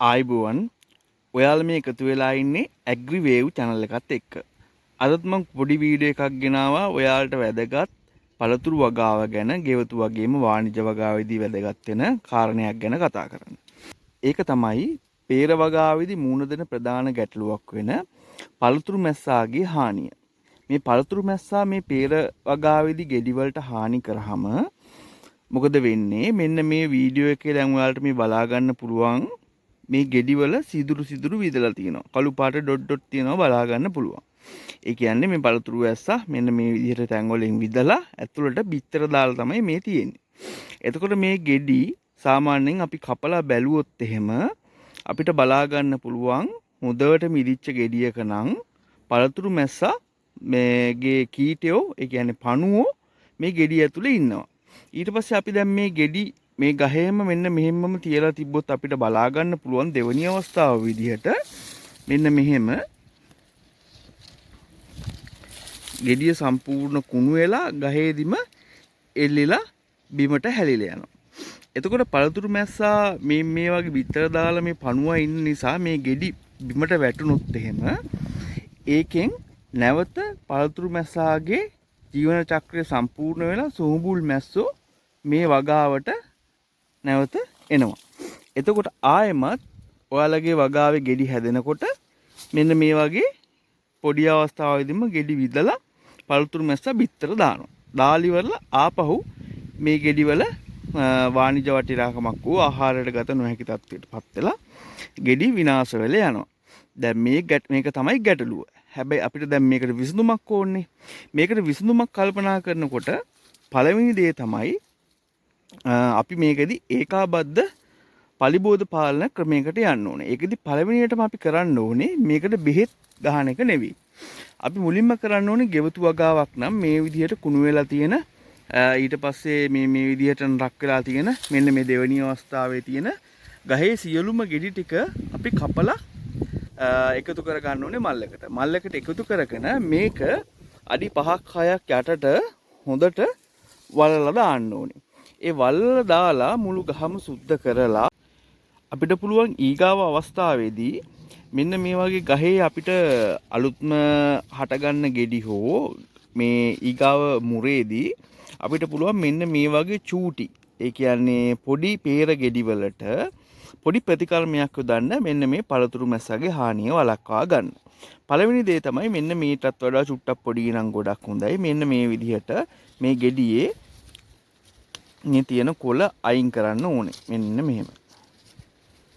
ආයිබුවන් ඔයාලා මේ එකතු වෙලා ඉන්නේ ඇග්‍රි වේව් channel එකත් එක්ක. අදත් මම පොඩි වීඩියෝ එකක් ගෙනාවා ඔයාලට වැදගත් පළතුරු වගාව ගැන, ගෙවතු වගේම වාණිජ වගාවේදී වැදගත් වෙන කාරණයක් ගැන කතා කරන්න. ඒක තමයි peer වගාවේදී මුහුණ දෙන ප්‍රධාන ගැටලුවක් වෙන පළතුරු මැස්සාගේ හානිය. මේ පළතුරු මැස්සා මේ peer වගාවේදී ගෙඩි වලට හානි කරාම මොකද වෙන්නේ? මෙන්න මේ වීඩියෝ එකේ දැන් ඔයාලට මේ බලා ගන්න පුළුවන් මේ ගෙඩිවල සිදුරු විදලා තියෙනවා. කළු පාට ඩොට් ඩොට් තියෙනවා බලා ගන්න පුළුවන්. ඒ කියන්නේ මේ පළතුරු වැස්සා මෙන්න මේ විදිහට තැන් වලින් විදලා ඇතුළට බිත්තර දාලා තමයි මේ තියෙන්නේ. එතකොට මේ ගෙඩි සාමාන්‍යයෙන් අපි කපලා බැලුවොත් එහෙම අපිට බලා ගන්න පුළුවන් හොඳට මිදිච්ච ගෙඩියක නම් පළතුරු මැස්සා මේගේ කීටයෝ ඒ කියන්නේ පණුවෝ මේ ගෙඩිය ඇතුලේ ඉන්නවා. ඊට පස්සේ අපි දැන් මේ ගෙඩි මේ ගහේම මෙන්න මෙහෙමම තියලා තිබ්බොත් අපිට බලා ගන්න පුළුවන් දෙවෙනි අවස්ථාව විදිහට මෙන්න මෙහෙම ගෙඩිය සම්පූර්ණ කුණු වෙලා ගහේදිම එල්ලිලා බිමට හැලිලා යනවා. එතකොට පළතුරු මැස්සා මේ වගේ බිත්තර දාලා මේ පණුවා ඉන්න නිසා මේ ගෙඩි බිමට වැටුනොත් එහෙම ඒකෙන් නැවත පළතුරු මැස්සාගේ ජීවන චක්‍රය සම්පූර්ණ වෙලා සෝඹුල් මැස්සෝ මේ වගාවට නැවත එනවා. එතකොට ආයෙමත් ඔයාලගේ වගාවේ ගෙඩි හැදෙනකොට මෙන්න මේ වගේ පොඩි අවස්ථාවෙදිම ගෙඩි විදලා පළතුරු මැස්සා බිත්තර දානවා. දාලිවල ආපහු මේ ගෙඩිවල වාණිජ වටිනාකමක් වූ ආහාරයට ගත නොහැකි තත්ත්වයටපත් වෙලා ගෙඩි විනාශ වෙලා යනවා. දැන් මේක තමයි ගැටලුව. හැබැයි අපිට දැන් මේකට විසඳුමක් ඕනේ. මේකට විසඳුමක් කල්පනා කරනකොට පළවෙනි දේ තමයි අපි මේකෙදි ඒකාබද්ධ පලිබෝධ පාලන ක්‍රමයකට යන්න ඕනේ. ඒකෙදි පළවෙනියටම අපි කරන්න ඕනේ මේකට බෙහෙත් ගහන එක නෙවෙයි. අපි මුලින්ම කරන්න ඕනේ ගෙවතු වගාවක් නම් මේ විදිහට කුණු වෙලා තියෙන ඊට පස්සේ මේ විදිහට රක් වෙලා තියෙන මෙන්න මේ දෙවෙනි අවස්ථාවේ තියෙන ගහේ සියලුම ගෙඩි ටික අපි කපලා එකතු කර ගන්න ඕනේ මල්ලකට. මල්ලකට එකතු කරගෙන මේක අඩි 5ක් 6ක් යටට හොඳට වලලා දාන්න ඕනේ. ඒ වලලා දාලා මුළු ගහම සුද්ධ කරලා අපිට පුළුවන් ඊගාව අවස්ථාවේදී මෙන්න මේ වගේ ගහේ අපිට අලුත්ම හටගන්න ගෙඩි හෝ මේ ඊගාව මුරේදී අපිට පුළුවන් මෙන්න මේ වගේ චූටි ඒ කියන්නේ පොඩි peer ගෙඩි වලට පොඩි ප්‍රතිකර්මයක් යොදන්න මෙන්න මේ පළතුරු මැස්සගේ හානිය වළක්වා ගන්න. පළවෙනි දේ තමයි මෙන්න මේටත් වඩා චුට්ටක් පොඩි නම් ගොඩක් හොඳයි. මෙන්න මේ විදිහට මේ ගෙඩියේ මේ තියෙන කොළ අයින් කරන්න ඕනේ. මෙන්න මෙහෙම.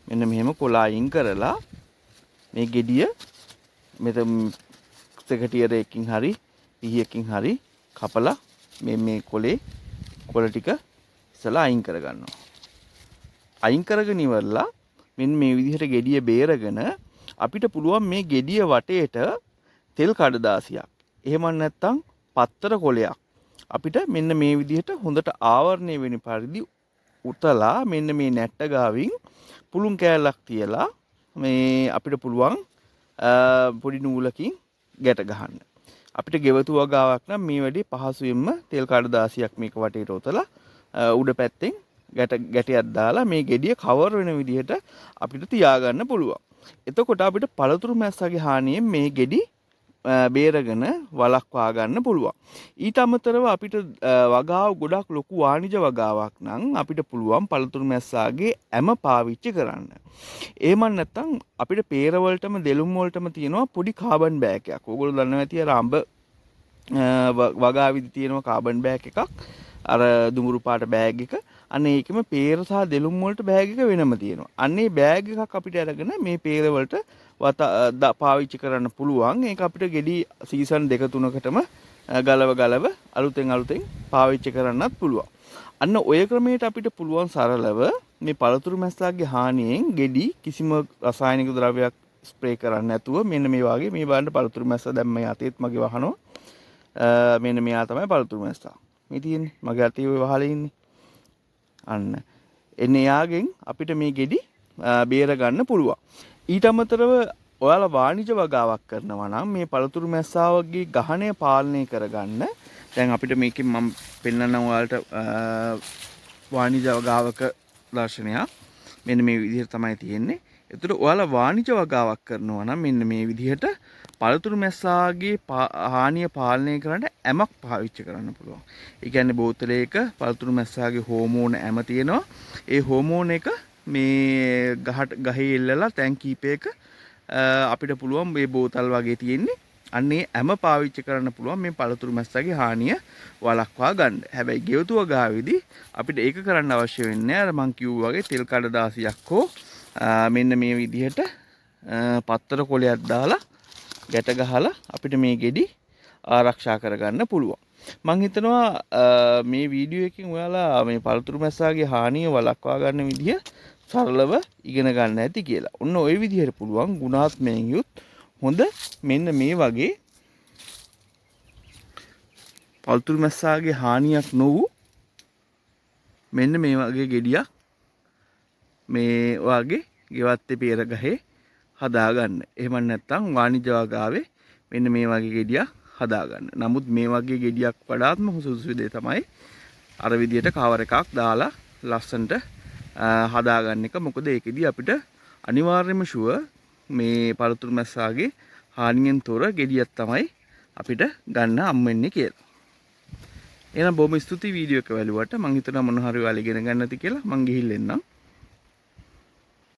මෙන්න මෙහෙම කොළ අයින් කරලා මේ ගෙඩිය මෙතන සෙකටියරයකින් හරි පිහියකින් හරි කපලා මේ කොළ ටික ඉස්සලා අයින් කර ගන්නවා. අයින් කරගෙන ඉවරලා මෙන්න මේ විදිහට ගෙඩිය බේරගෙන අපිට පුළුවන් මේ ගෙඩිය වටේට තෙල් කඩදාසියක් එහෙම නැත්නම් පත්තර කොලයක් අපිට මෙන්න මේ විදිහට හොඳට ආවරණය වෙන පරිදි උතලා මෙන්න මේ නැට්ට ගාවින් පුළුන් කෑල්ලක් තියලා මේ අපිට පුළුවන් පොඩි නූලකින් ගැට ගහන්න. අපිට ගෙවතු වගාවක් නම් මේ වැඩි පහසුවෙන්ම තෙල් කඩදාසියක් මේක වටේට උතලා උඩ පැත්තෙන් ගැටයක් දාලා මේ ගෙඩිය කවර් වෙන විදිහට අපිට තියාගන්න පුළුවන්. එතකොට අපිට පළතුරු මැස්සගේ හානියෙන් මේ ගෙඩි බේරගෙන වළක්වා ගන්න පුළුවන්. ඊට අමතරව අපිට වගාව ගොඩක් ලොකු වාණිජ වගාවක් නම් අපිට පුළුවන් පළතුරු මැස්සගේ ඇම පාවිච්චි කරන්න. එහෙම නැත්නම් අපිට peer වලටම දෙලුම් වලටම තියෙනවා පොඩි කාබන් බෑග් එකක්. ඕගොල්ලෝ දන්නවා ඇති අර අඹ වගාවිදි තියෙනවා කාබන් බෑග් එකක්. අර දුඹුරු පාට බෑග් එක. අන්න ඒකෙම peer සහ දෙලුම් වලට බෑග් එක වෙනම තියෙනවා. අන්න ඒ බෑග් එකක් අපිට අරගෙන මේ peer වලට පාවිච්චි කරන්න පුළුවන්. ඒක අපිට ගෙඩි සීසන් 2-3කටම ගලව අලුතෙන් පාවිච්චි කරන්නත් පුළුවන්. අන්න ඔය ක්‍රමයට අපිට පුළුවන් සරලව මේ පළතුරු මැස්සාගේ හානියෙන් ගෙඩි කිසිම රසායනික ද්‍රව්‍යයක් ස්ප්‍රේ කරන්න නැතුව මෙන්න මේ වගේ මේ බලන්න පළතුරු මැස්සා දැන් මේ අතේත් මගේ වහනවා. මෙන්න මෙයා තමයි පළතුරු මැස්සා. මේ තියෙන්නේ මගේ අතේ ඔය වහලේ ඉන්නේ. අන්න එන්නේ යාගෙන් අපිට මේ ගෙඩි බේර ගන්න පුළුවන්. ඊට අමතරව ඔයාලා වාණිජ වගාවක් කරනවා නම් මේ පළතුරු මැස්සාවගේ ගහණය පාලනය කරගන්න දැන් අපිට මේකෙන් මම පෙන්නන්නම් ඔයාලට වාණිජ වගාවක දර්ශනයක්. මෙන්න මේ විදිහට තමයි තියෙන්නේ. එතකොට ඔයාලා වාණිජ වගාවක් කරනවා නම් මෙන්න මේ විදිහට පළතුරු මැස්සාගේ හානිය පාලනය කරන්න ඇමක් පාවිච්චි කරන්න පුළුවන්. ඒ කියන්නේ බෝතලයක පළතුරු මැස්සාගේ හෝමෝන ඇම තියෙනවා. ඒ හෝමෝන එක මේ ගහේ එල්ලලා තැන් කීපයක අපිට පුළුවන් මේ බෝතල් වගේ තියෙන්නේ. අන්නේ ඇම පාවිච්චි කරන්න පුළුවන් මේ පළතුරු මැස්සාගේ හානිය වළක්වා ගන්න. හැබැයි ගෙවතු වගාවේදී අපිට ඒක කරන්න අවශ්‍ය වෙන්නේ අර මං කිව්වා වගේ තෙල් කඩදාසියක් හෝ මෙන්න මේ විදිහට පත්තර කොලයක් දාලා ගැට ගහලා අපිට මේ ගෙඩි ආරක්ෂා කරගන්න පුළුවන්. මං හිතනවා මේ වීඩියෝ එකෙන් ඔයාලා මේ පළතුරු මැස්සාගේ හානිය වළක්වා ගන්න විදිහ සරලව ඉගෙන ගන්න ඇති කියලා. ඔන්න ওই විදිහට පුළුවන් ගුණාත්මයෙන් යුත් හොඳ මෙන්න මේ වගේ පළතුරු මැස්සාගේ හානියක් නොවු මෙන්න මේ වගේ ගෙඩියක් මේ වගේ ගෙවත්තේ පෙර ගහේ හදාගන්න. එහෙම නැත්නම් වාණිජ වගාවේ මෙන්න මේ වගේ ගෙඩියක් හදාගන්න. නමුත් මේ වගේ ගෙඩියක් වඩාත්ම සුදුසු දේ තමයි අර විදියට කවර එකක් දාලා ලස්සනට හදාගන්න එක. මොකද ඒකෙදි අපිට අනිවාර්යයෙන්ම ෂුවර් මේ පළතුරු මැස්සාගේ හානියෙන් තොර ගෙඩියක් තමයි අපිට ගන්න හම් වෙන්නේ කියලා. එහෙනම් බොහොම ස්තුතියි වීඩියෝ එක බලුවට. මම හිතනවා මොන හරි ඔයාලා ඉගෙන ගන්න ඇති කියලා. මම ගිහින් එන්නම්.